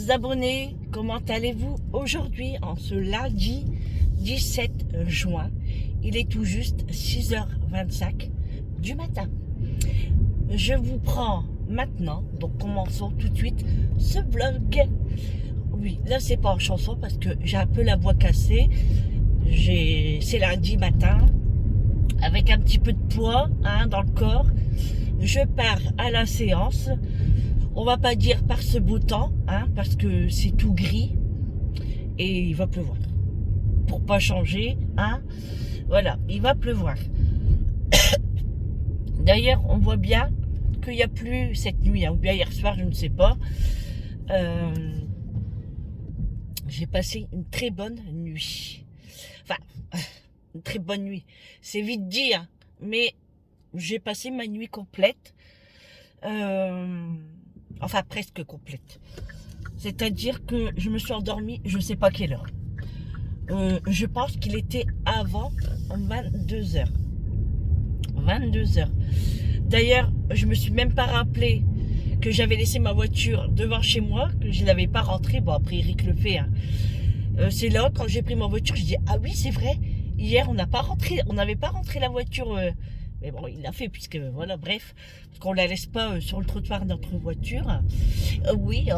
chers abonnés, comment allez-vous aujourd'hui en ce lundi 17 juin? Il est tout juste 6h25 du matin. Je vous prends maintenant, donc commençons tout de suite ce vlog. Oui, là c'est pas en chanson parce que j'ai un peu la voix cassée. C'est lundi matin, avec un petit peu de poids dans le corps. Je pars à la séance. On va pas dire par ce beau temps, parce que c'est tout gris et il va pleuvoir. Pour pas changer, voilà, il va pleuvoir. D'ailleurs, on voit bien qu'il n'y a plus cette nuit, ou bien hier soir, je ne sais pas. J'ai passé une très bonne nuit. Enfin, une très bonne nuit. C'est vite dit, mais j'ai passé ma nuit complète. Enfin, presque complète. C'est-à-dire que je me suis endormie, je ne sais pas quelle heure. Je pense qu'il était avant 22h. 22h. D'ailleurs, je me suis même pas rappelé que j'avais laissé ma voiture devant chez moi, que je ne l'avais pas rentrée. Bon, après, Eric le fait. C'est là, quand j'ai pris ma voiture, je dis, ah oui, c'est vrai, hier, on n'avait pas rentré la voiture. Mais bon, il l'a fait, puisque, voilà, bref, parce qu'on la laisse pas sur le trottoir de notre voiture. Oui.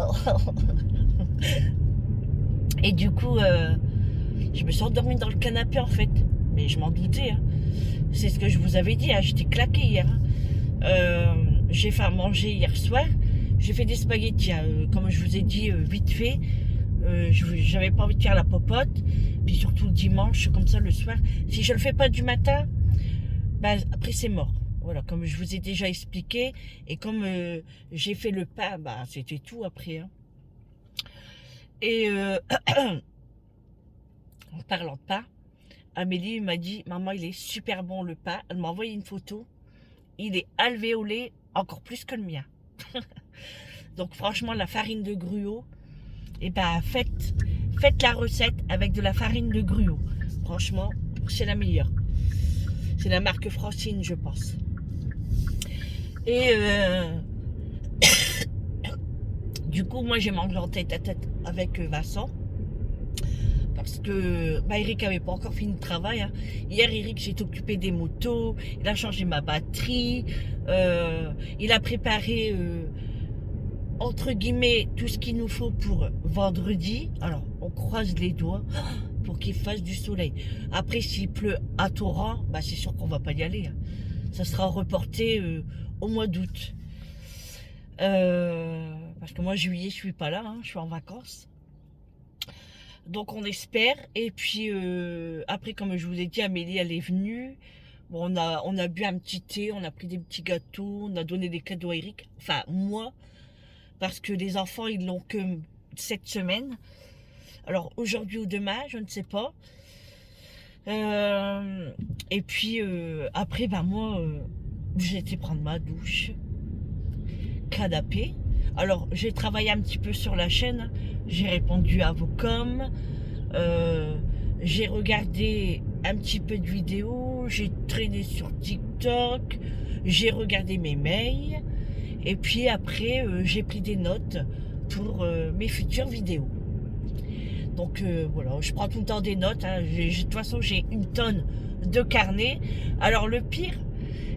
Et du coup, je me suis endormie dans le canapé, en fait. Mais je m'en doutais. C'est ce que je vous avais dit, j'étais claquée hier. J'ai fait à manger hier soir. J'ai fait des spaghettis, comme je vous ai dit, vite fait. J'avais pas envie de faire la popote. Puis surtout le dimanche, comme ça, le soir. Si je le fais pas du matin, après c'est mort. Voilà, comme je vous ai déjà expliqué. Et comme j'ai fait le pain, c'était tout après. Et en parlant de pain, Amélie m'a dit, maman, il est super bon le pain. Elle m'a envoyé une photo. Il est alvéolé encore plus que le mien. Donc franchement, la farine de gruau, faites la recette avec de la farine de gruau. Franchement, c'est la meilleure. C'est la marque Francine, je pense. Et du coup, moi, j'ai mangé en tête à tête avec Vincent. Parce que Eric n'avait pas encore fini le travail. Hier, Eric s'est occupé des motos. Il a changé ma batterie. Il a préparé, entre guillemets, tout ce qu'il nous faut pour vendredi. Alors, on croise les doigts pour qu'il fasse du soleil. Après, s'il pleut à torrent, c'est sûr qu'on va pas y aller. Ça sera reporté au mois d'août. Parce que moi, juillet, je suis pas là. Je suis en vacances. Donc on espère. Et puis après, comme je vous ai dit, Amélie elle est venue. Bon, on a bu un petit thé, on a pris des petits gâteaux, on a donné des cadeaux à Eric. Enfin moi, parce que les enfants ils l'ont que cette semaine. Alors aujourd'hui ou demain, je ne sais pas. Et puis après moi, j'ai été prendre ma douche. Canapé. Alors, j'ai travaillé un petit peu sur la chaîne. J'ai répondu à vos coms. J'ai regardé un petit peu de vidéos. J'ai traîné sur TikTok. J'ai regardé mes mails. Et puis après, j'ai pris des notes pour mes futures vidéos. Donc, voilà, je prends tout le temps des notes. De toute façon, j'ai une tonne de carnets. Alors, le pire,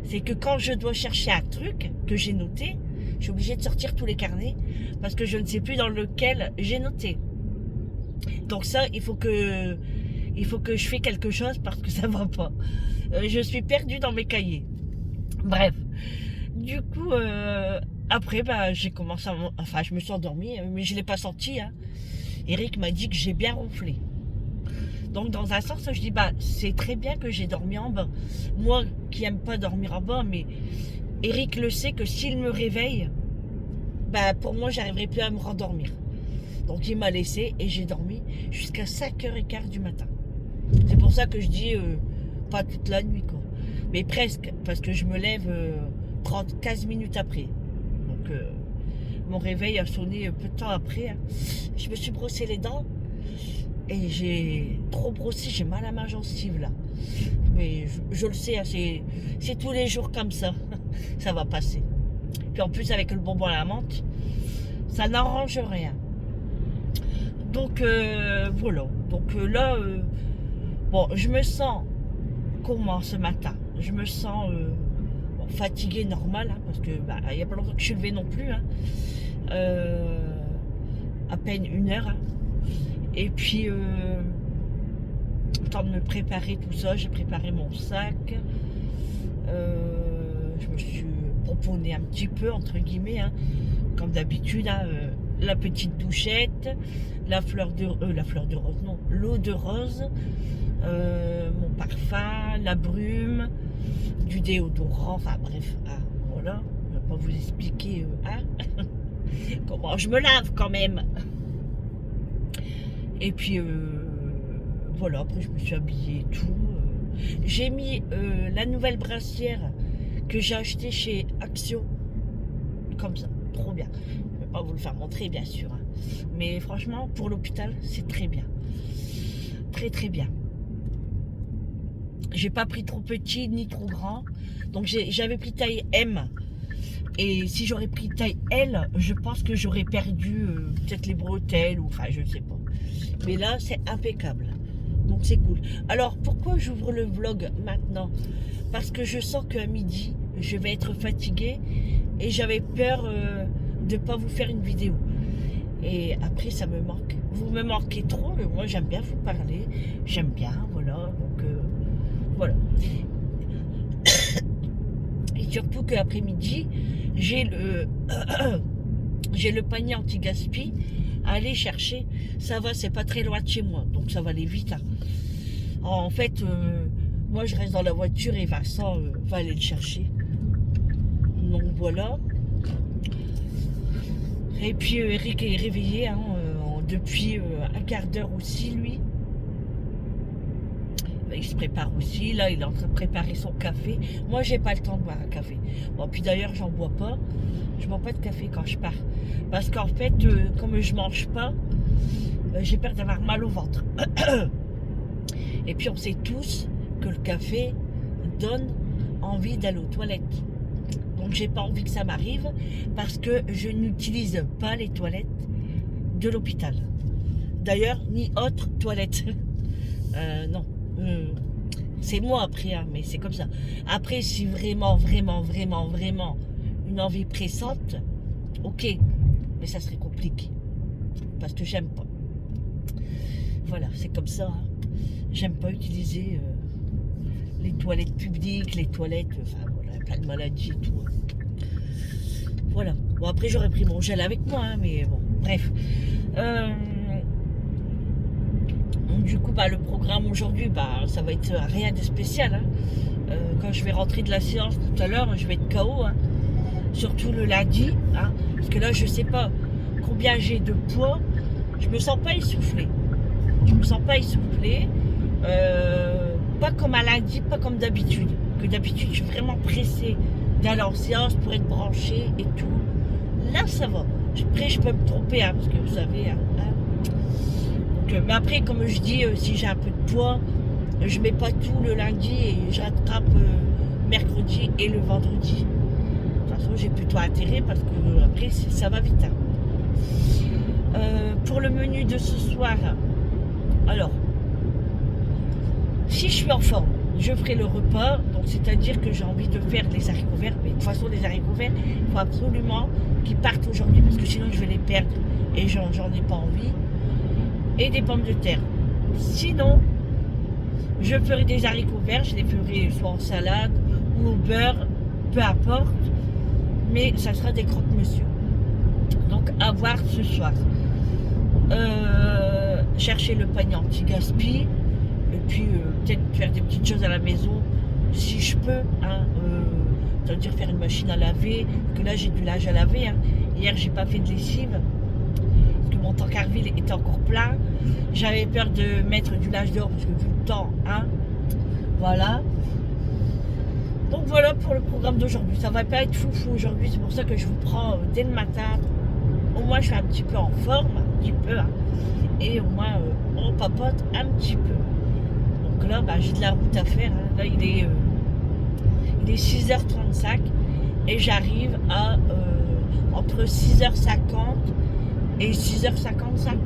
c'est que quand je dois chercher un truc que j'ai noté, je suis obligée de sortir tous les carnets parce que je ne sais plus dans lequel j'ai noté. Donc ça, il faut que je fasse quelque chose parce que ça va pas. Je suis perdue dans mes cahiers. Bref. Du coup, après, j'ai commencé à... je me suis endormie, mais je l'ai pas senti. Eric m'a dit que j'ai bien ronflé. Donc, dans un sens, je dis, c'est très bien que j'ai dormi en bas. Moi, qui aime pas dormir en bas, mais... Eric le sait que s'il me réveille, pour moi, j'arriverai plus à me rendormir. Donc, il m'a laissé et j'ai dormi jusqu'à 5h15 du matin. C'est pour ça que je dis pas toute la nuit, quoi. Mais presque, parce que je me lève 15 minutes après. Donc, mon réveil a sonné peu de temps après. Je me suis brossé les dents et j'ai trop brossé, j'ai mal à ma gencive, là. Mais je le sais, c'est tous les jours comme ça. Ça va passer. Puis en plus, avec le bonbon à la menthe, ça n'arrange rien. Donc voilà. Donc là, bon, je me sens comment ce matin? Je me sens bon, fatiguée normal, hein, parce que bah, il n'y a pas longtemps que je suis levée non plus. Hein. À peine 1 heure. Hein. Et puis, le temps de me préparer tout ça, j'ai préparé mon sac. Je me suis pomponnée un petit peu, entre guillemets, hein, comme d'habitude. Hein, la petite douchette, la fleur de rose, non, l'eau de rose, mon parfum, la brume, du déodorant, enfin bref, hein, voilà. Je ne vais pas vous expliquer hein, comment je me lave quand même. Et puis voilà, après je me suis habillée et tout. J'ai mis la nouvelle brassière que j'ai achetée chez Action. Comme ça, trop bien. Je ne vais pas vous le faire montrer bien sûr. Hein. Mais franchement, pour l'hôpital, c'est très bien. Très très bien. J'ai pas pris trop petit ni trop grand. Donc j'avais pris taille M. Et si j'aurais pris taille L, je pense que j'aurais perdu peut-être les bretelles ou enfin je ne sais pas. Mais là c'est impeccable. Donc c'est cool. Alors pourquoi j'ouvre le vlog maintenant? Parce que je sens qu'à midi je vais être fatiguée et j'avais peur de ne pas vous faire une vidéo. Et après ça me manque. Vous me manquez trop, mais moi j'aime bien vous parler. J'aime bien, voilà. Donc voilà. Et surtout qu'après-midi, j'ai le panier anti-gaspi à aller chercher. Ça va, c'est pas très loin de chez moi, donc ça va aller vite. Hein. En fait, moi je reste dans la voiture et Vincent va aller le chercher. Donc voilà. Et puis Eric est réveillé hein, depuis un quart d'heure aussi, lui. Il se prépare aussi, là il est en train de préparer son café. Moi j'ai pas le temps de boire un café. Bon puis d'ailleurs j'en bois pas. Je bois pas de café quand je pars. Parce qu'en fait, comme je mange pas, j'ai peur d'avoir mal au ventre. Et puis on sait tous que le café donne envie d'aller aux toilettes. Donc j'ai pas envie que ça m'arrive parce que je n'utilise pas les toilettes de l'hôpital. D'ailleurs, ni autre toilette. Non. C'est moi après, hein, mais c'est comme ça. Après, si vraiment une envie pressante, ok, mais ça serait compliqué parce que j'aime pas. Voilà, c'est comme ça. Hein. J'aime pas utiliser les toilettes publiques, les toilettes, enfin voilà, plein de maladies et tout. Hein. Voilà. Bon après j'aurais pris mon gel avec moi, hein, mais bon, bref. Du coup, bah, le programme aujourd'hui, bah, ça va être rien de spécial. Hein. Quand je vais rentrer de la séance tout à l'heure, je vais être KO. Hein. Surtout le lundi. Hein. Parce que là, je sais pas combien j'ai de poids. Je me sens pas essoufflée. Je me sens pas essoufflée. Pas comme à lundi, pas comme d'habitude. Que d'habitude, je suis vraiment pressée d'aller en séance pour être branchée et tout. Là, ça va. Après, je peux me tromper, hein, parce que vous savez... Hein, mais après, comme je dis, si j'ai un peu de poids, je mets pas tout le lundi et je rattrape mercredi et le vendredi. De toute façon, j'ai plutôt intérêt parce que après, ça va vite. Hein. Pour le menu de ce soir, alors, si je suis en forme, je ferai le repas. Donc, c'est-à-dire que j'ai envie de faire les haricots verts. Mais de toute façon, les haricots verts, il faut absolument qu'ils partent aujourd'hui parce que sinon, je vais les perdre et j'en ai pas envie. Et des pommes de terre. Sinon, je ferai des haricots verts, je les ferai soit en salade ou au beurre, peu importe, mais ça sera des croque-monsieur. Donc à voir ce soir. Chercher le panier anti-gaspi, et puis peut-être faire des petites choses à la maison, si je peux, hein, c'est-à-dire faire une machine à laver, parce que là j'ai du linge à laver, hein. Hier j'ai pas fait de lessive, mon Tancarville était encore plein. J'avais peur de mettre du linge dehors parce que vu le temps, hein. Voilà. Donc voilà pour le programme d'aujourd'hui. Ça va pas être fou aujourd'hui, c'est pour ça que je vous prends dès le matin. Au moins je suis un petit peu en forme, un petit peu, hein. Et au moins on papote un petit peu. Donc là, bah, j'ai de la route à faire. Hein. Là il est 6h35 et j'arrive à entre 6h50 et 6h55.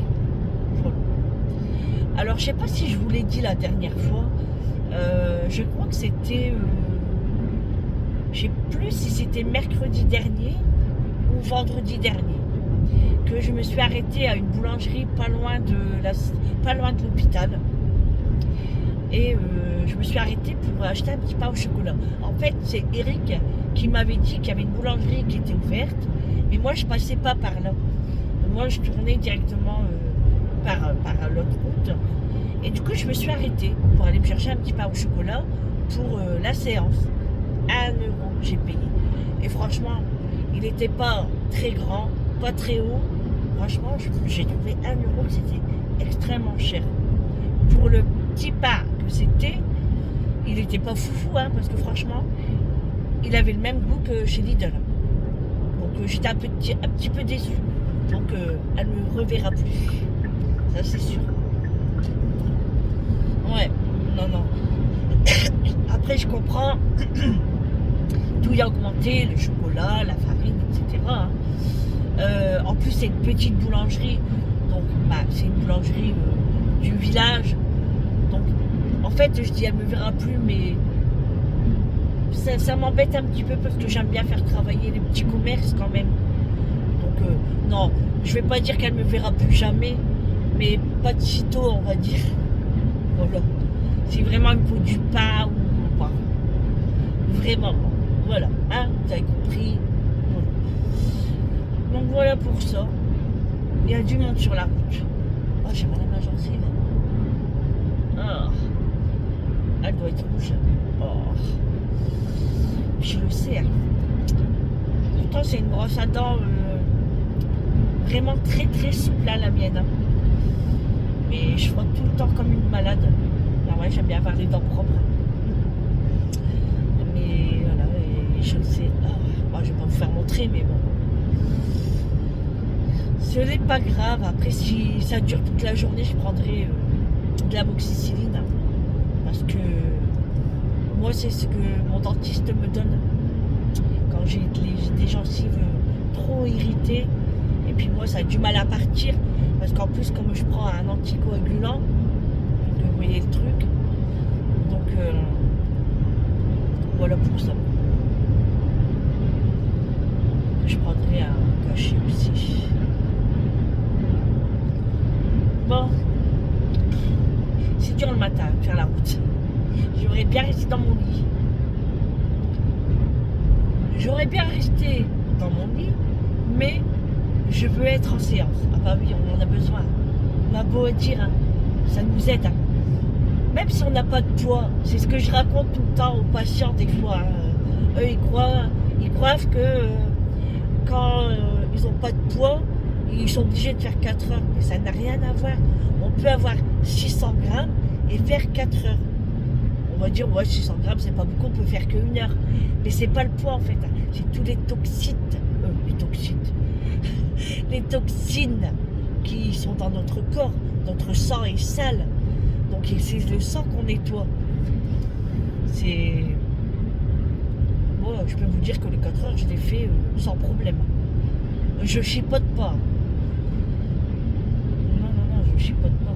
Alors, je sais pas si je vous l'ai dit la dernière fois. Je crois que c'était... je sais plus si c'était mercredi dernier ou vendredi dernier que je me suis arrêtée à une boulangerie pas loin de l'hôpital. Et je me suis arrêtée pour acheter un petit pain au chocolat. En fait, c'est Eric qui m'avait dit qu'il y avait une boulangerie qui était ouverte. Mais moi, je passais pas par là. Moi, je tournais directement par l'autre route. Et du coup, je me suis arrêtée pour aller me chercher un petit pain au chocolat pour la séance. 1 euro, j'ai payé. Et franchement, il n'était pas très grand, pas très haut. Franchement, j'ai trouvé 1 euro que c'était extrêmement cher. Pour le petit pain que c'était, il n'était pas foufou, hein, parce que franchement, il avait le même goût que chez Lidl. Donc j'étais un petit peu déçue. Donc elle ne me reverra plus. Ça c'est sûr. Ouais, non. Après je comprends. Tout y a augmenté, le chocolat, la farine, etc. En plus c'est une petite boulangerie. Donc c'est une boulangerie du village. Donc en fait je dis elle me verra plus, mais ça m'embête un petit peu parce que j'aime bien faire travailler les petits commerces quand même. Donc non, je vais pas dire qu'elle me verra plus jamais, mais pas de sitôt on va dire. Voilà. Si vraiment il me faut du pain ou pas. Vraiment. Voilà. Hein, vous avez compris. Voilà. Donc voilà pour ça. Il y a du monde sur la route. Oh, j'ai mal à ma gencive. Ah. Elle doit être rouge. Oh. Je le sais. Pourtant, c'est une brosse à dents vraiment très très souple à la mienne. Mais je frotte tout le temps comme une malade. Alors ouais, j'aime bien avoir les dents propres. Mais voilà, et je le sais. Oh, je vais pas vous faire montrer, mais bon. Ce n'est pas grave. Après, si ça dure toute la journée, je prendrai de l'amoxicilline. Parce que moi, c'est ce que mon dentiste me donne quand j'ai des gencives trop irritées. Et puis moi, ça a du mal à partir. Parce qu'en plus, comme je prends un anticoagulant, vous voyez le truc. Donc, voilà pour ça. Je prendrai un cachet aussi. Bon. C'est dur le matin de faire la route. J'aurais bien resté dans mon lit. Mais je veux être en séance. Ah bah oui, on en a besoin. On a beau dire, hein, ça nous aide. Hein. Même si on n'a pas de poids, c'est ce que je raconte tout le temps aux patients des fois. Hein. Eux, ils croient que quand ils n'ont pas de poids, ils sont obligés de faire 4 heures. Mais ça n'a rien à voir. On peut avoir 600 grammes et faire 4 heures. On va dire, ouais, 600 grammes, c'est pas beaucoup, on peut faire que 1 heure. Mais c'est pas le poids en fait. Hein. C'est tous les toxines. Les toxines qui sont dans notre corps. Notre sang est sale. Donc c'est le sang qu'on nettoie. C'est... Moi, je peux vous dire que les 4 heures, je les fais sans problème. Je chipote pas. Non, je chipote pas.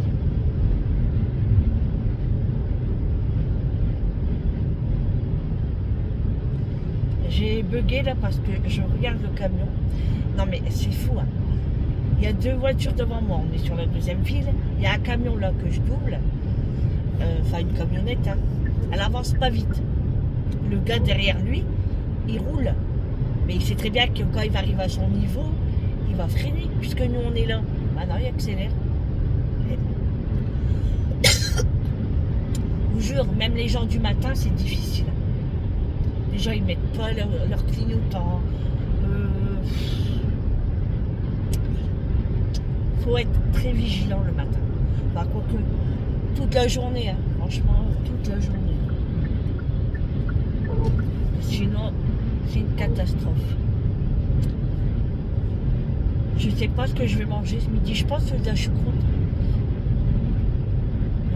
J'ai bugué là parce que je regarde le camion. Non mais c'est fou. Hein. Il y a 2 voitures devant moi. On est sur la 2e file. Il y a un camion là que je double. Enfin une camionnette. Hein. Elle avance pas vite. Le gars derrière lui, il roule. Mais il sait très bien que quand il va arriver à son niveau, il va freiner. Puisque nous on est là. Ah non, il accélère. Je vous jure, même les gens du matin, c'est difficile. Les gens, ils mettent pas leur clignotant. Faut être très vigilant le matin. Par contre, toute la journée, hein, franchement, toute la journée. Sinon, c'est une catastrophe. Je sais pas ce que je vais manger ce midi. Je pense que c'est de la choucroute.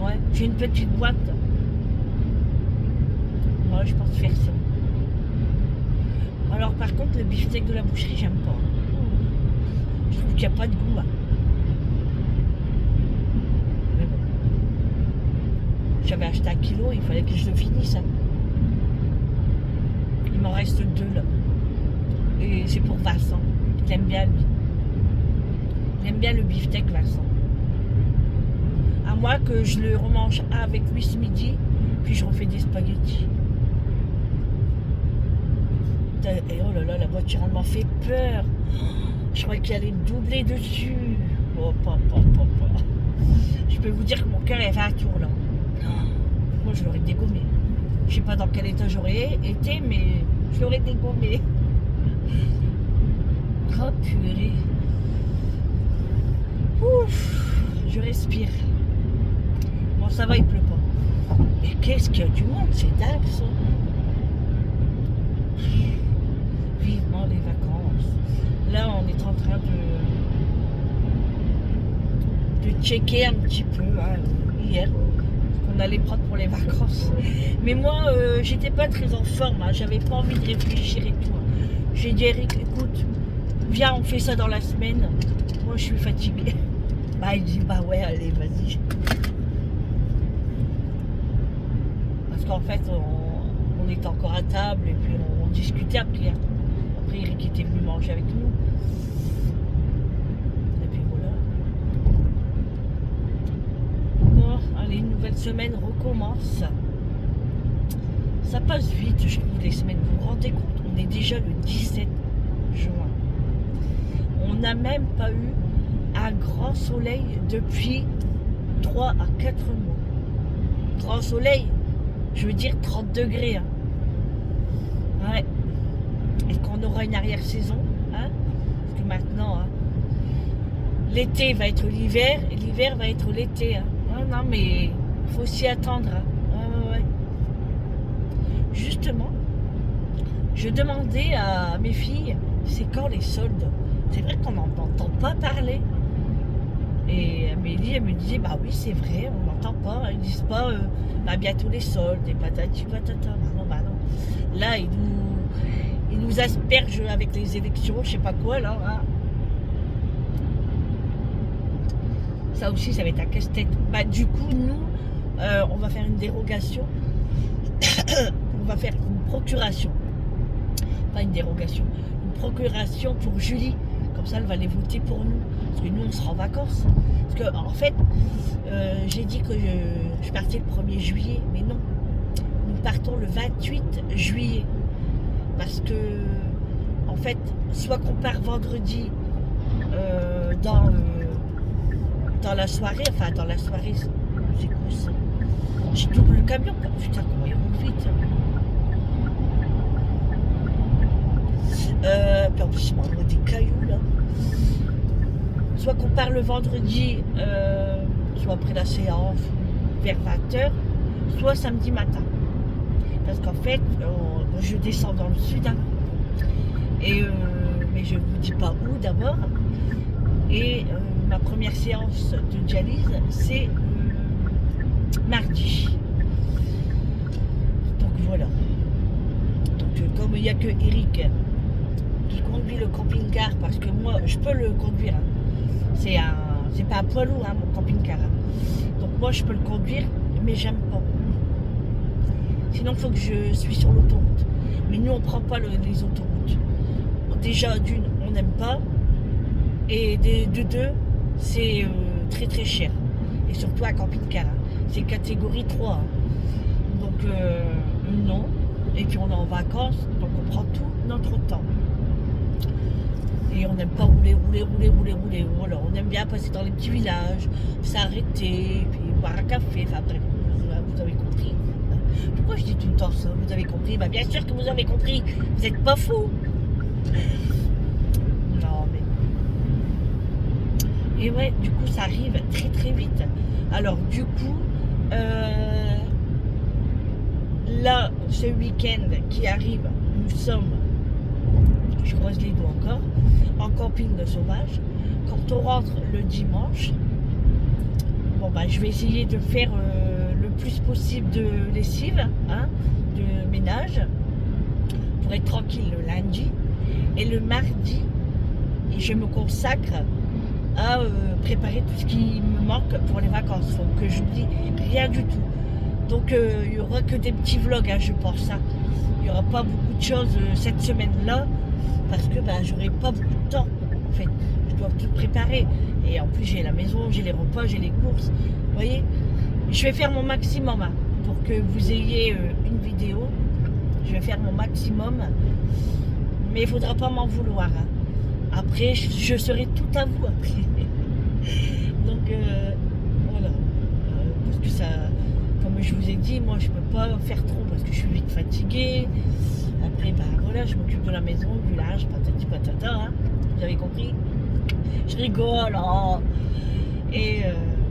Ouais, j'ai une petite boîte. Ouais, je pense faire ça. Alors par contre, le beefsteak de la boucherie, j'aime pas. Je trouve qu'il n'y a pas de goût. Hein. Mais bon. j'avais acheté 1 kilo, il fallait que je le finisse. Hein. Il m'en reste 2 là. Et c'est pour Vincent. Il aime bien lui. Il aime bien le beefsteak, Vincent. À moi que je le remange avec lui ce midi, puis je refais des spaghettis. Et oh là là, la voiture elle m'a fait peur. Je croyais qu'il allait me doubler dessus. Oh papa. Je peux vous dire que mon cœur est fait un tour là. Moi je l'aurais dégommé. Je sais pas dans quel état j'aurais été, mais je l'aurais dégommé. Oh purée. Ouf, je respire. Bon ça va, il pleut pas. Mais qu'est-ce qu'il y a du monde, c'est dingue ça. Vivement les vacances. Là on est en train de checker un petit peu hein, hier ce qu'on allait prendre pour les vacances. Mais moi j'étais pas très en forme, hein, j'avais pas envie de réfléchir et tout. Hein. J'ai dit Eric, écoute, viens on fait ça dans la semaine. Moi je suis fatiguée. Bah il dit bah ouais allez vas-y. Parce qu'en fait on était encore à table et puis on discutait après. Hein. Après Eric était venu manger avec nous. Et puis voilà. Bon, allez, une nouvelle semaine recommence. Ça passe vite, je trouve, les semaines. Vous vous rendez compte, on est déjà le 17 juin. On n'a même pas eu un grand soleil depuis 3 à 4 mois. Grand soleil, je veux dire 30 degrés. Hein. Ouais. Et qu'on aura une arrière-saison. Hein, parce que maintenant, hein, l'été va être l'hiver et l'hiver va être l'été. Hein. Non, mais il faut s'y attendre. Hein. Ouais. Justement, je demandais à mes filles, c'est quand les soldes? C'est vrai qu'on n'en entend pas parler. Et Amélie, elle me disait, bah oui, c'est vrai, on n'entend pas. Ils disent pas, bah bientôt les soldes, et patati patata. Bah non. Là, ils nous aspergent avec les élections, je sais pas quoi, là. Hein. Ça aussi, ça va être un casse-tête. Bah, du coup, nous, on va faire une dérogation. On va faire une procuration. Pas une dérogation. Une procuration pour Julie. Comme ça, elle va les voter pour nous. Parce que nous, on sera en vacances. Parce que, en fait, j'ai dit que je partais le 1er juillet. Mais non. Nous partons le 28 juillet. Parce que, en fait, soit qu'on part vendredi dans la soirée, enfin dans la soirée, c'est quoi ça? J'ai double le camion, putain, comment il roule vite. Puis en plus, il m'envoie des cailloux là. Soit qu'on part le vendredi, soit après la séance, vers 20h, soit samedi matin. Parce qu'en fait, je descends dans le sud. Hein. Et, mais je ne vous dis pas où d'abord. Et ma première séance de dialyse, c'est mardi. Donc voilà. Donc comme il n'y a que Eric qui conduit le camping-car, parce que moi, je peux le conduire. Hein. C'est pas un poids lourd, hein, mon camping-car. Hein. Donc moi, je peux le conduire, mais j'aime pas. Sinon, il faut que je suis sur l'autoroute. Mais nous, on ne prend pas les autoroutes. Déjà, d'une, on n'aime pas. Et de deux, c'est très très cher. Et surtout à camping-car. Hein. C'est catégorie 3. Hein. Donc, non. Et puis, on est en vacances. Donc, on prend tout notre temps. Et on n'aime pas rouler. Voilà, on aime bien passer dans les petits villages, s'arrêter, puis boire un café. Enfin, bref, vous avez compris. Pourquoi je dis tout le temps ça? Vous avez compris? Bah bien sûr que vous avez compris. Vous n'êtes pas fous. Non mais. Et ouais, du coup ça arrive très très vite. Alors du coup, là, ce week-end qui arrive, nous sommes, je croise les doigts encore, en camping sauvage. Quand on rentre le dimanche, bon bah je vais essayer de faire le plus possible de lessive, hein, de ménage, pour être tranquille le lundi. Et le mardi, je me consacre à préparer tout ce qui me manque pour les vacances. Faut que j'oublie rien du tout. Donc il n'y aura que des petits vlogs, hein, je pense. Hein. Il n'y aura pas beaucoup de choses cette semaine-là parce que j'aurai pas beaucoup de temps. En fait, je dois tout préparer. Et en plus, j'ai la maison, j'ai les repas, j'ai les courses. Vous voyez, je vais faire mon maximum hein, pour que vous ayez une vidéo. Je vais faire mon maximum. Mais il ne faudra pas m'en vouloir. Hein. Après, je serai tout à vous après. Donc, voilà. Parce que ça, comme je vous ai dit, moi, je ne peux pas faire trop parce que je suis vite fatiguée. Après, voilà, je m'occupe de la maison, du linge, patati patata. Hein. Vous avez compris? Je rigole. Oh. Et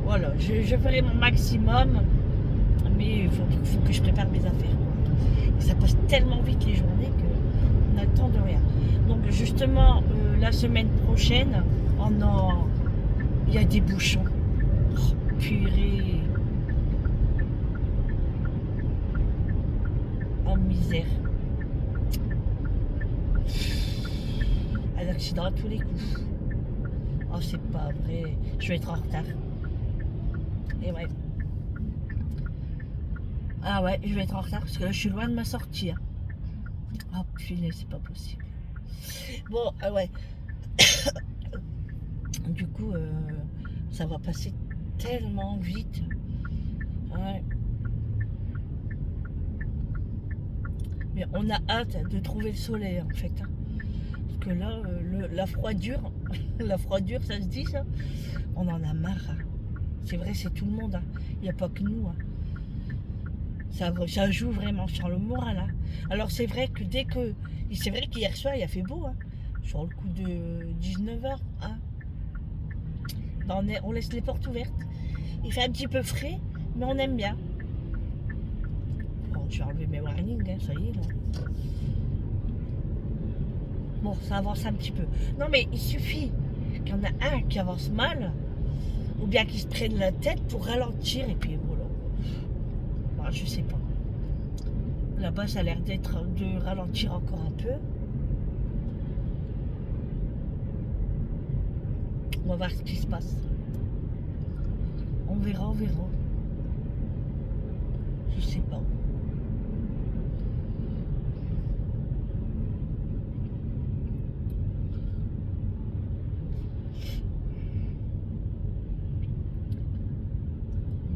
voilà, je ferai mon maximum. Mais il faut que je prépare mes affaires. Quoi. Et ça passe tellement vite les journées qu'on n'a le temps de rien. Donc justement, la semaine prochaine, il y a des bouchons. Oh, purée. En misère. Un accident à tous les coups. Oh, c'est pas vrai. Je vais être en retard. Et ouais. Ah ouais, je vais être en retard parce que là, je suis loin de ma sortie. Hein. Oh putain, c'est pas possible. Bon, ouais. Du coup, ça va passer tellement vite. Ouais. Mais on a hâte de trouver le soleil en fait. Hein. Parce que là, la froidure, la froidure, ça se dit ça? On en a marre. Hein. C'est vrai, c'est tout le monde. Hein. Il n'y a pas que nous. Hein. Ça joue vraiment sur le moral. Hein. Alors c'est vrai que c'est vrai qu'hier soir, il a fait beau. Hein. Sur le coup de 19h. Hein. On laisse les portes ouvertes. Il fait un petit peu frais, mais on aime bien. Bon, je vais enlever mes warnings, hein, ça y est. Là. Bon, ça avance un petit peu. Non, mais il suffit qu'il y en a un qui avance mal, ou bien qu'il se prenne la tête pour ralentir, et puis voilà. Bon, je sais pas. Là-bas, ça a l'air de ralentir encore un peu. On va voir ce qui se passe. On verra, on verra. Je sais pas.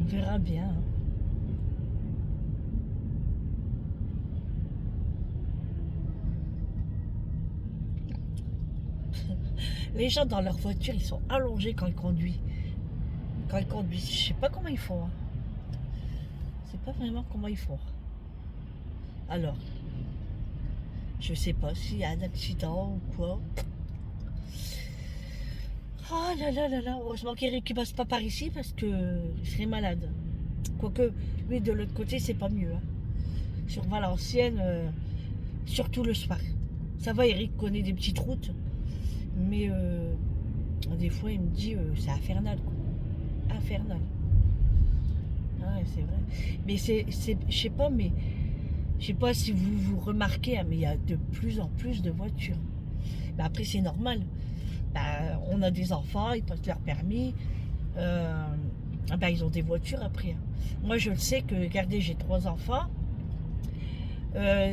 On verra bien. Hein. Les gens dans leur voiture, ils sont allongés quand ils conduisent. Quand ils conduisent, je sais pas comment ils font. Hein. Je sais pas vraiment comment ils font. Alors, je sais pas s'il y a un accident ou quoi. Oh là là là là, heureusement qu'Eric ne passe pas par ici parce que je serais malade. Quoique, lui de l'autre côté, c'est pas mieux. Hein. Sur Valenciennes, surtout le soir. Ça va, Eric connaît des petites routes, mais des fois il me dit c'est infernal quoi. Infernal. Ouais, c'est vrai. Mais je sais pas, mais je sais pas si vous remarquez, hein, mais il y a de plus en plus de voitures. Mais après c'est normal. On a des enfants, ils passent leur permis. Ils ont des voitures après. Hein. Moi je le sais que, regardez, j'ai 3 enfants.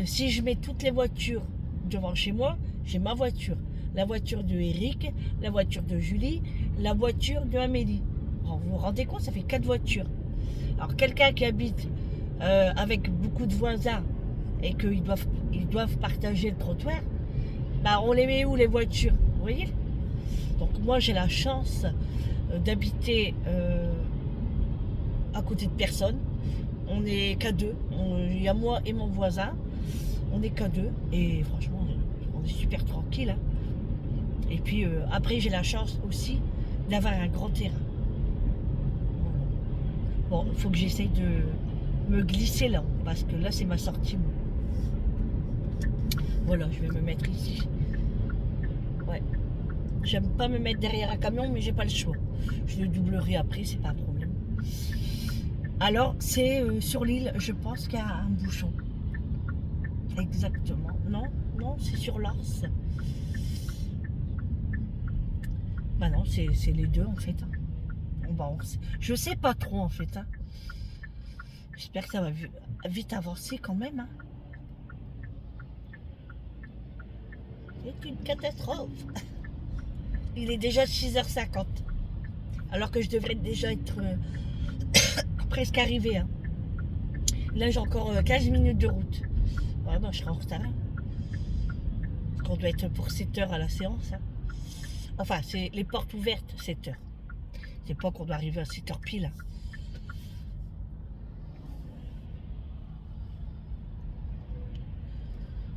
Si je mets toutes les voitures devant chez moi, j'ai ma voiture. La voiture de Eric, la voiture de Julie, la voiture de Amélie. Alors, vous vous rendez compte, ça fait 4 voitures. Alors quelqu'un qui habite avec beaucoup de voisins et qu'ils doivent partager le trottoir, on les met où les voitures? Vous voyez? Donc moi j'ai la chance d'habiter à côté de personne. On est qu'à 2. Il y a moi et mon voisin. On est qu'à 2. Et franchement, on est super tranquille. Hein. Et puis après, j'ai la chance aussi d'avoir un grand terrain. Bon, il faut que j'essaye de me glisser là. Parce que là, c'est ma sortie. Moi. Voilà, je vais me mettre ici. Ouais. J'aime pas me mettre derrière un camion, mais j'ai pas le choix. Je le doublerai après, c'est pas un problème. Alors, c'est sur l'île, je pense qu'il y a un bouchon. Exactement. Non, non, c'est sur l'Ars. Non, c'est les deux en fait. Hein. Je sais pas trop en fait. Hein. J'espère que ça va vite avancer quand même. Hein. C'est une catastrophe. Il est déjà 6h50. Alors que je devrais déjà être presque arrivé. Hein. Là, j'ai encore 15 minutes de route. Ouais, ben, je serai en retard. Hein. Parce qu'on doit être pour 7h à la séance. Hein. Enfin, c'est les portes ouvertes, 7h. C'est pas qu'on doit arriver à 7h pile. Hein.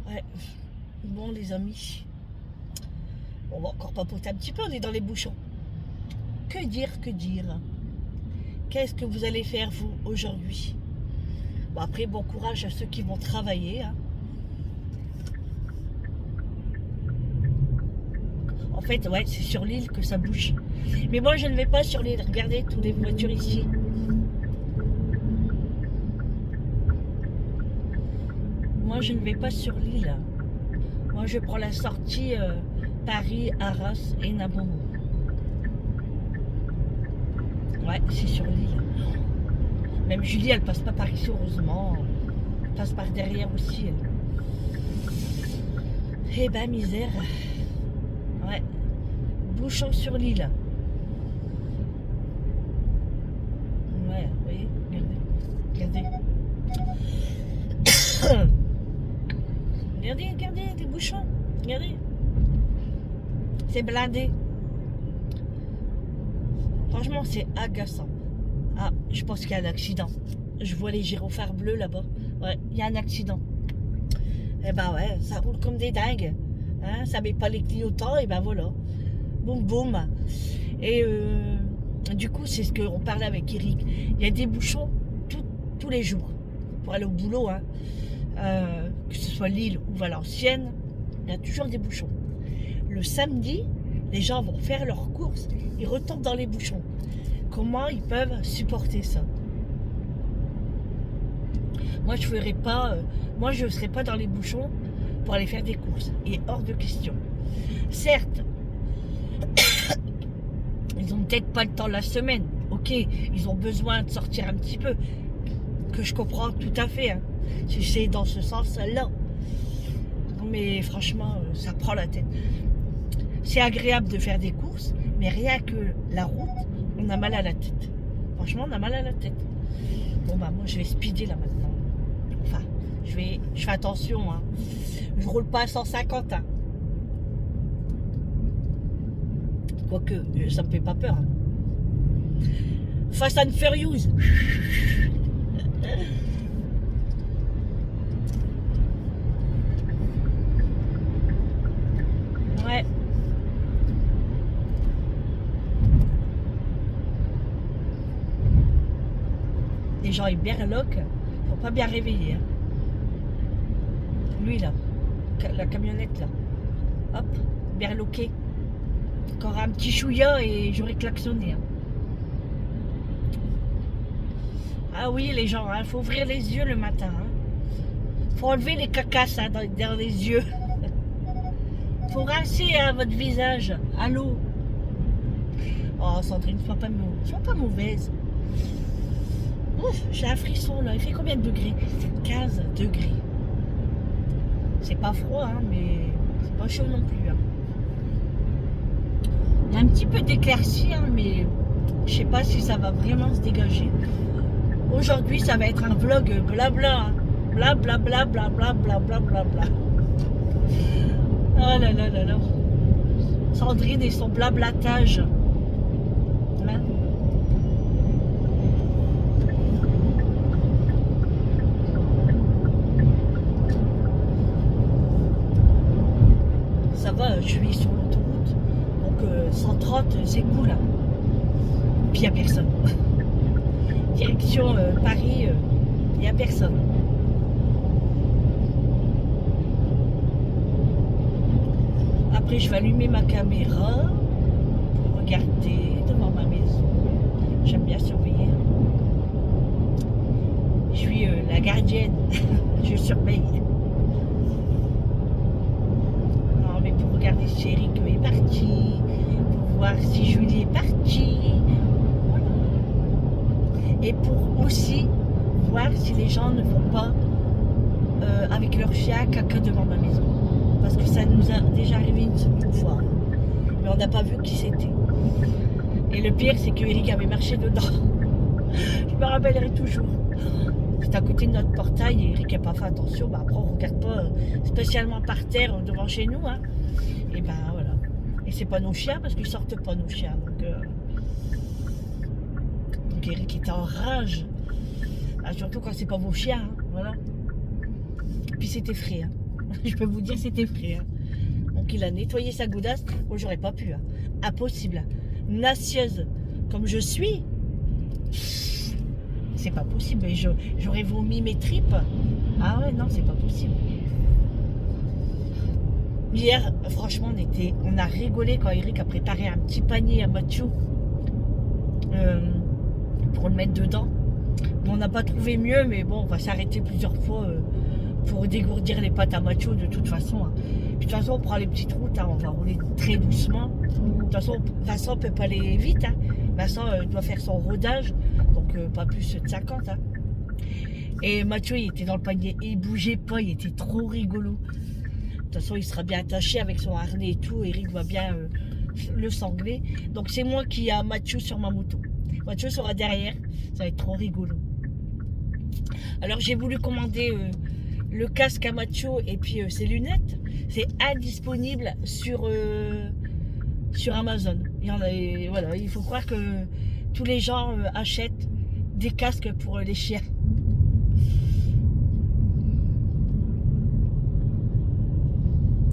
Ouais. Bon, les amis. On va encore papoter un petit peu, on est dans les bouchons. Que dire, que dire? Qu'est-ce que vous allez faire, vous, aujourd'hui? Bon, après, bon courage à ceux qui vont travailler. Hein. En fait, ouais, c'est sur l'île que ça bouge. Mais moi, je ne vais pas sur l'île. Regardez toutes les voitures ici. Moi, je ne vais pas sur l'île. Moi, je prends la sortie Paris, Arras et Nabomo. Ouais, c'est sur l'île. Même Julie, elle passe pas par ici, heureusement. Elle passe par derrière aussi. Elle. Eh ben, misère. Ouais. Bouchon sur l'île. Ouais, vous voyez, regardez. Regardez. Regardez, des bouchons. Regardez. C'est blindé. Franchement, c'est agaçant. Ah, je pense qu'il y a un accident. Je vois les gyrophares bleus là-bas. Ouais, il y a un accident. Eh ben ouais, ça roule comme des dingues. Hein, ça met pas les clignotants, et ben voilà. Boum, boum. Et du coup, c'est ce qu'on parlait avec Eric. Il y a des bouchons tous les jours pour aller au boulot. Hein. Que ce soit Lille ou Valenciennes, il y a toujours des bouchons. Le samedi, les gens vont faire leurs courses, ils retombent dans les bouchons. Comment ils peuvent supporter ça? Moi, je ferais pas. Moi, je ne serais pas dans les bouchons pour aller faire des courses. Et hors de question. Certes, ils ont peut-être pas le temps la semaine. Ok, ils ont besoin de sortir un petit peu. Que je comprends tout à fait. Hein. Si c'est dans ce sens-là. Mais franchement, ça prend la tête. C'est agréable de faire des courses, mais rien que la route, on a mal à la tête. Franchement, on a mal à la tête. Bon, bah, moi, je vais speeder là maintenant. Enfin, je fais attention. Hein. Je roule pas à 150. Hein. Quoique, ça me fait pas peur. Hein. Fast and Furious. Ouais. Les gens, ils berloquent. Ils sont pas bien réveillés. Hein. Lui, là. La camionnette, là. Hop. Berloqué. Encore un petit chouïa et j'aurais klaxonné. Hein. Ah oui, les gens, il faut ouvrir les yeux le matin. Il faut enlever les cacasses hein, dans les yeux. Il faut rincer hein, votre visage à l'eau. Oh, Sandrine, sois pas mauvaise. Ouf, j'ai un frisson là. Il fait combien de degrés? 15 degrés. C'est pas froid, hein, mais c'est pas chaud non plus. Hein. Il y a un petit peu d'éclaircie, hein, mais je sais pas si ça va vraiment se dégager. Aujourd'hui, ça va être un vlog blabla. Hein. Blablabla, blablabla, blablabla. Oh là là là là. Sandrine et son blablatage. Hein? Ça va, je suis sur l'autoroute. Donc 130, c'est cool. Hein. Puis il n'y a personne. Direction Paris, il n'y a personne. Après, je vais allumer ma caméra pour regarder devant ma maison. J'aime bien surveiller. Je suis la gardienne. Je surveille. Non, mais pour regarder si Eric est parti, pour voir si Julie est partie. Voilà. Et pour aussi voir si les gens ne font pas avec leur chien caca devant ma maison. Parce que ça nous a déjà arrivé une fois. Mais on n'a pas vu qui c'était. Et le pire, c'est que Eric avait marché dedans. Je me rappellerai toujours. C'est à côté de notre portail et Eric n'a pas fait attention. Bah, après, on ne regarde pas spécialement par terre devant chez nous. Hein. Et ben voilà. Et c'est pas nos chiens parce qu'ils sortent pas nos chiens. Donc Eric était en rage. Ah, surtout quand c'est pas vos chiens. Hein. Voilà. Puis c'était frais. Hein. Je peux vous dire, c'était frais. Hein. Donc il a nettoyé sa goudasse. Moi, j'aurais pas pu. Hein. Impossible. Nacieuse comme je suis. C'est pas possible. J'aurais vomi mes tripes. Ah ouais, non, c'est pas possible. Hier, franchement, on a rigolé quand Eric a préparé un petit panier à Mathieu pour le mettre dedans. Bon, on n'a pas trouvé mieux, mais bon, on va s'arrêter plusieurs fois pour dégourdir les pâtes à Mathieu de toute façon. Hein. Puis, de toute façon, on prend les petites routes, hein, on va rouler très doucement. De toute façon, Vincent ne peut pas aller vite. Hein. Vincent doit faire son rodage, donc pas plus de 50. Hein. Et Mathieu, il était dans le panier et il bougeait pas, il était trop rigolo. De toute façon, il sera bien attaché avec son harnais et tout. Eric va bien le sangler. Donc, c'est moi qui a Mathieu sur ma moto. Mathieu sera derrière. Ça va être trop rigolo. Alors, j'ai voulu commander le casque à Mathieu et puis ses lunettes. C'est indisponible sur Amazon. Voilà, il faut croire que tous les gens achètent des casques pour les chiens.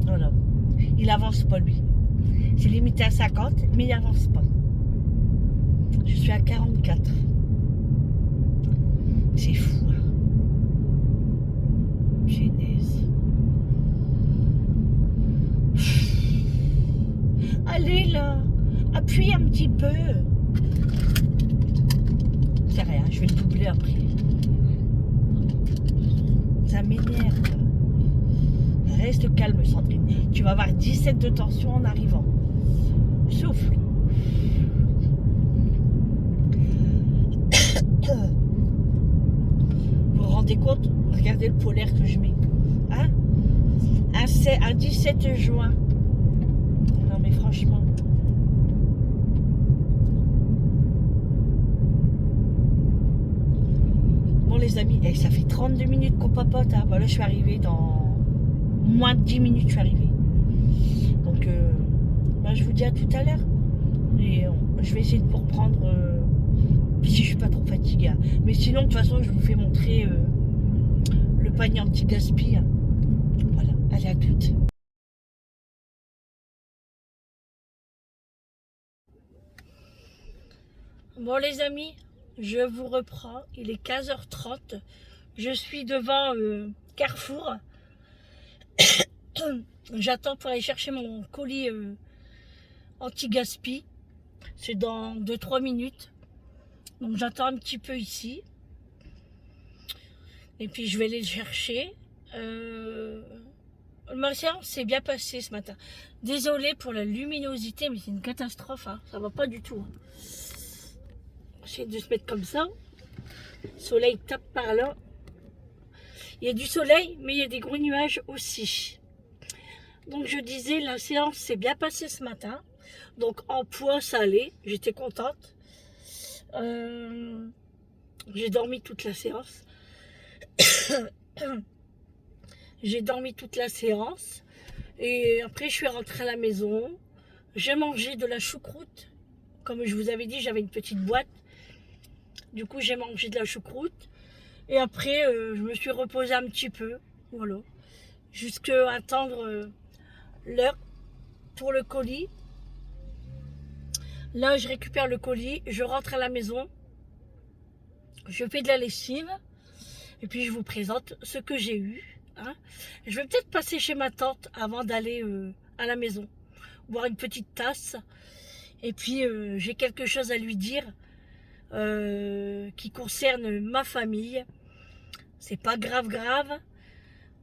Voilà. Il avance pas lui. C'est limité à 50, mais il avance pas. Je suis à 44. C'est fou. Hein. Genèse. Allez là, appuie un petit peu. C'est rien, je vais le doubler après. Ça m'énerve. Reste calme, Sandrine. Tu vas avoir 17 de tension en arrivant. Souffle. Vous vous rendez compte? Regardez le polaire que je mets. Hein? Un 17 juin. Non mais franchement. Bon les amis, ça fait 32 minutes qu'on papote. Hein. Bah, là je suis arrivée dans moins de 10 minutes, je suis arrivée. Donc je vous dis à tout à l'heure. Et je vais essayer de vous reprendre si je suis pas trop fatiguée. Hein. Mais sinon, de toute façon, je vous fais montrer le panier anti-gaspi. Hein. Voilà, allez à toutes. Bon les amis, je vous reprends. Il est 15h30. Je suis devant Carrefour. J'attends pour aller chercher mon colis anti-gaspi. C'est dans 2-3 minutes. Donc j'attends un petit peu ici. Et puis je vais aller le chercher. Ma séance s'est bien passée ce matin. Désolée pour la luminosité, mais c'est une catastrophe. Hein. Ça va pas du tout. Hein. J'essaie de se mettre comme ça. Le soleil tape par là. Il y a du soleil, mais il y a des gros nuages aussi. Donc je disais, la séance s'est bien passée ce matin. Donc en poids, ça allait. J'étais contente. J'ai dormi toute la séance. J'ai dormi toute la séance. Et après, je suis rentrée à la maison. J'ai mangé de la choucroute. Comme je vous avais dit, j'avais une petite boîte. Du coup, j'ai mangé de la choucroute. Et après, je me suis reposée un petit peu. Voilà. Jusqu'à attendre l'heure pour le colis. Là, je récupère le colis. Je rentre à la maison. Je fais de la lessive. Et puis, je vous présente ce que j'ai eu. Hein. Je vais peut-être passer chez ma tante avant d'aller à la maison. Boire une petite tasse. Et puis, j'ai quelque chose à lui dire qui concerne ma famille. C'est pas grave,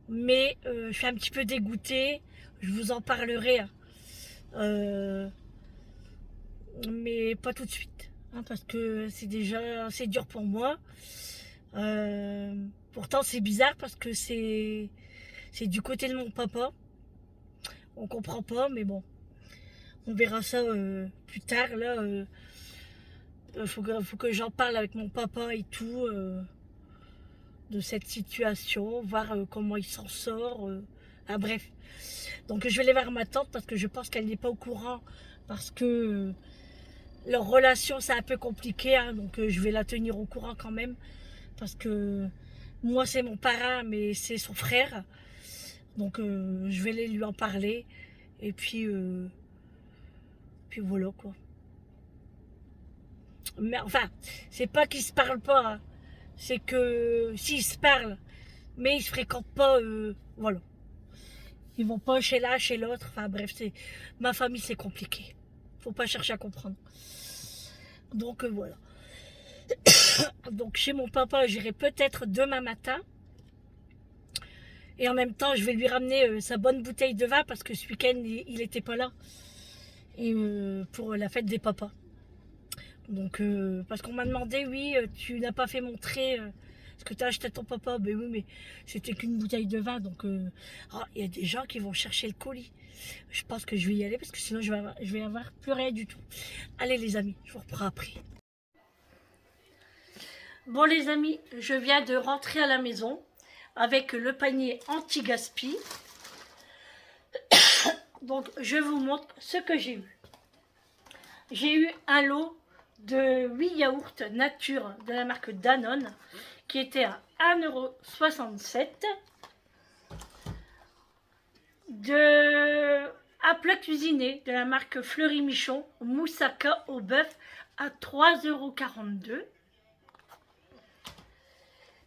mais je suis un petit peu dégoûtée. Je vous en parlerai, mais pas tout de suite, hein, parce que c'est déjà assez dur pour moi. Pourtant, c'est bizarre parce que c'est du côté de mon papa. On comprend pas, mais bon. On verra ça plus tard. Là, faut que j'en parle avec mon papa et tout de cette situation, voir comment il s'en sort. Ah, bref. Donc, je vais aller voir ma tante parce que je pense qu'elle n'est pas au courant parce que leur relation, c'est un peu compliqué. Hein, donc, je vais la tenir au courant quand même parce que moi, c'est mon parrain, mais c'est son frère. Donc, je vais aller lui en parler. Et puis voilà quoi. Mais enfin, c'est pas qu'ils se parlent pas, hein. C'est que s'ils se parlent, mais ils se fréquentent pas, voilà. Ils vont pas chez l'un, chez l'autre. Enfin bref, c'est ma famille, c'est compliqué. Faut pas chercher à comprendre. Donc voilà. Donc chez mon papa, j'irai peut-être demain matin. Et en même temps, je vais lui ramener sa bonne bouteille de vin parce que ce week-end, il était pas là. Et pour la fête des papas. Donc, parce qu'on m'a demandé, oui, tu n'as pas fait montrer ce que tu as acheté à ton papa. Ben oui, mais c'était qu'une bouteille de vin. Donc, il y a des gens qui vont chercher le colis. Je pense que je vais y aller parce que sinon, je vais avoir plus rien du tout. Allez, les amis, je vous reprends après. Bon, les amis, je viens de rentrer à la maison avec le panier anti-gaspi. Donc, je vous montre ce que j'ai eu. J'ai eu un lot de 8 yaourts nature de la marque Danone qui était à 1,67 €. De à plat cuisiné de la marque Fleury Michon, moussaka au bœuf à 3,42 €.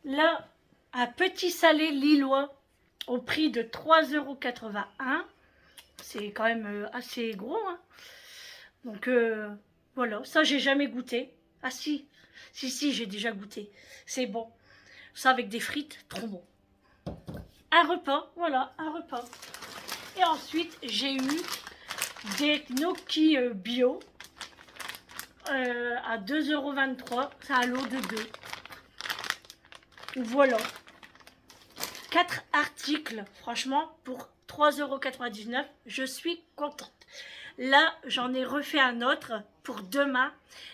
Là, un petit salé lillois au prix de 3,81 €. C'est quand même assez gros, hein. Donc voilà, ça j'ai jamais goûté. Ah si, j'ai déjà goûté. C'est bon. Ça avec des frites, trop bon. Un repas, voilà, un repas. Et ensuite, j'ai eu des gnocchis bio à 2,23 €. C'est un lot de 2. Voilà. 4 articles, franchement, pour 3,99 €. Je suis contente. Là, j'en ai refait un autre pour demain.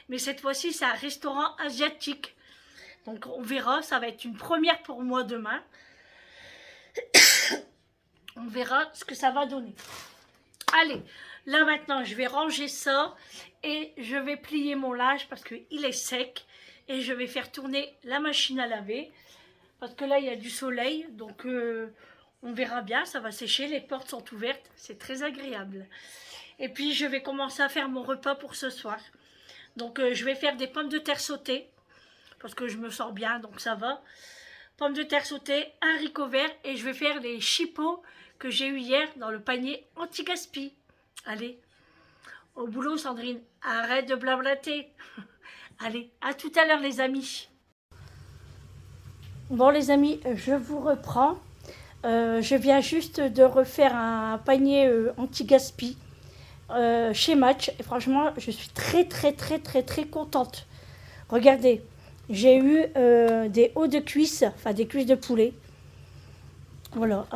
Mais cette fois-ci, c'est un restaurant asiatique. Donc, on verra. Ça va être une première pour moi demain. On verra ce que ça va donner. Allez, là maintenant, je vais ranger ça. Et je vais plier mon linge parce qu'il est sec. Et je vais faire tourner la machine à laver. Parce que là, il y a du soleil. Donc, on verra bien. Ça va sécher. Les portes sont ouvertes. C'est très agréable. Et puis, je vais commencer à faire mon repas pour ce soir. Donc, je vais faire des pommes de terre sautées. Parce que je me sens bien, donc ça va. Pommes de terre sautées, haricots verts. Et je vais faire les chipots que j'ai eu hier dans le panier anti-gaspi. Allez, au boulot, Sandrine. Arrête de blablater. Allez, à tout à l'heure, les amis. Bon, les amis, je vous reprends. Je viens juste de refaire un panier anti-gaspi. Chez Match, et franchement je suis très contente. Regardez, j'ai eu des hauts de cuisse, enfin des cuisses de poulet. Voilà,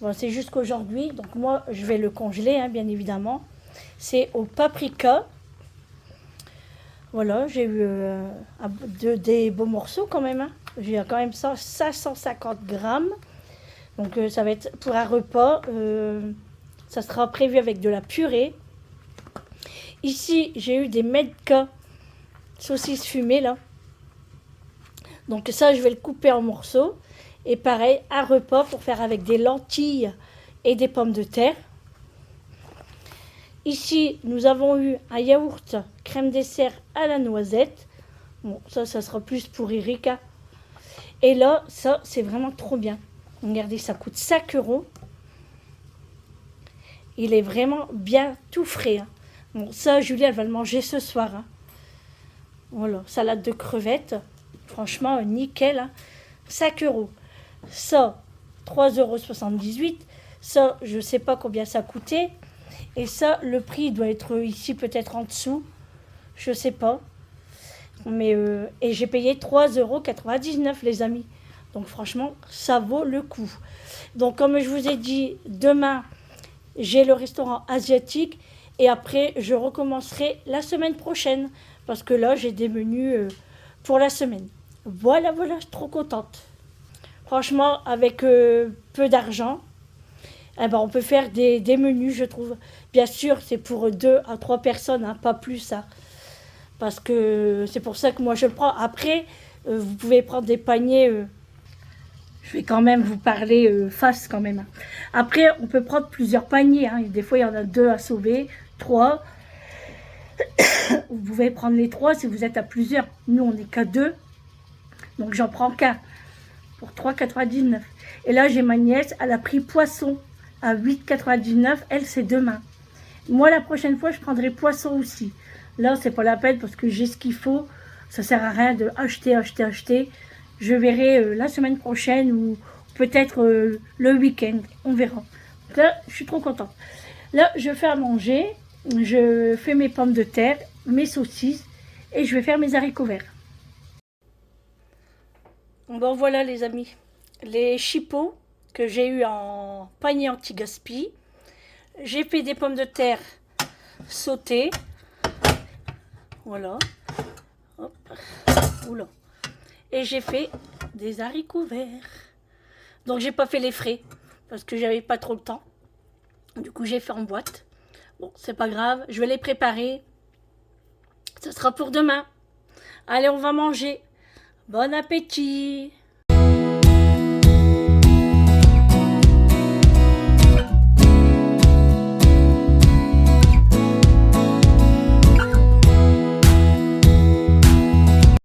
bon, c'est jusqu'aujourd'hui, donc moi je vais le congeler, hein, bien évidemment. C'est au paprika. Voilà, j'ai eu des beaux morceaux quand même, hein. J'ai quand même ça, 550 grammes. Donc ça va être pour un repas. Ça sera prévu avec de la purée. Ici, j'ai eu des Medka saucisses fumées, là. Donc ça, je vais le couper en morceaux. Et pareil, un repas pour faire avec des lentilles et des pommes de terre. Ici, nous avons eu un yaourt crème dessert à la noisette. Bon, ça sera plus pour Erika. Et là, ça, c'est vraiment trop bien. Regardez, ça coûte 5 €. Il est vraiment bien tout frais, hein. Bon, ça, Julie, elle va le manger ce soir, hein. Voilà, salade de crevettes. Franchement, nickel, hein. 5 €. Ça, 3,78 €. Ça, je ne sais pas combien ça coûtait. Et ça, le prix doit être ici, peut-être en dessous. Je ne sais pas. Et j'ai payé 3,99 € les amis. Donc franchement, ça vaut le coup. Donc comme je vous ai dit, demain, j'ai le restaurant asiatique. Et après, je recommencerai la semaine prochaine. Parce que là, j'ai des menus pour la semaine. Voilà, je suis trop contente. Franchement, avec peu d'argent, eh ben, on peut faire des menus, je trouve. Bien sûr, c'est pour 2 à 3 personnes, hein, pas plus. Hein, parce que c'est pour ça que moi, je le prends. Après, vous pouvez prendre des paniers. Je vais quand même vous parler face quand même. Hein. Après, on peut prendre plusieurs paniers. Hein. Des fois, il y en a 2 à sauver, 3. Vous pouvez prendre les 3 si vous êtes à plusieurs. Nous, on n'est qu'à 2. Donc, j'en prends qu'un pour 3,99 €. Et là, j'ai ma nièce, elle a pris poisson à 8,99 €. Elle, c'est demain. Moi, la prochaine fois, je prendrai poisson aussi. Là, c'est pas la peine parce que j'ai ce qu'il faut. Ça sert à rien de acheter. Je verrai la semaine prochaine ou peut-être le week-end. On verra. Là, je suis trop contente. Là, je fais à manger. Je fais mes pommes de terre, mes saucisses et je vais faire mes haricots verts. Bon, voilà les amis. Les chipots que j'ai eu en panier anti-gaspi. J'ai fait des pommes de terre sautées. Voilà. Hop. Oula. Et j'ai fait des haricots verts. Donc j'ai pas fait les frais parce que j'avais pas trop le temps. Du coup j'ai fait en boîte. Bon, c'est pas grave, je vais les préparer. Ce sera pour demain. Allez, on va manger. Bon appétit.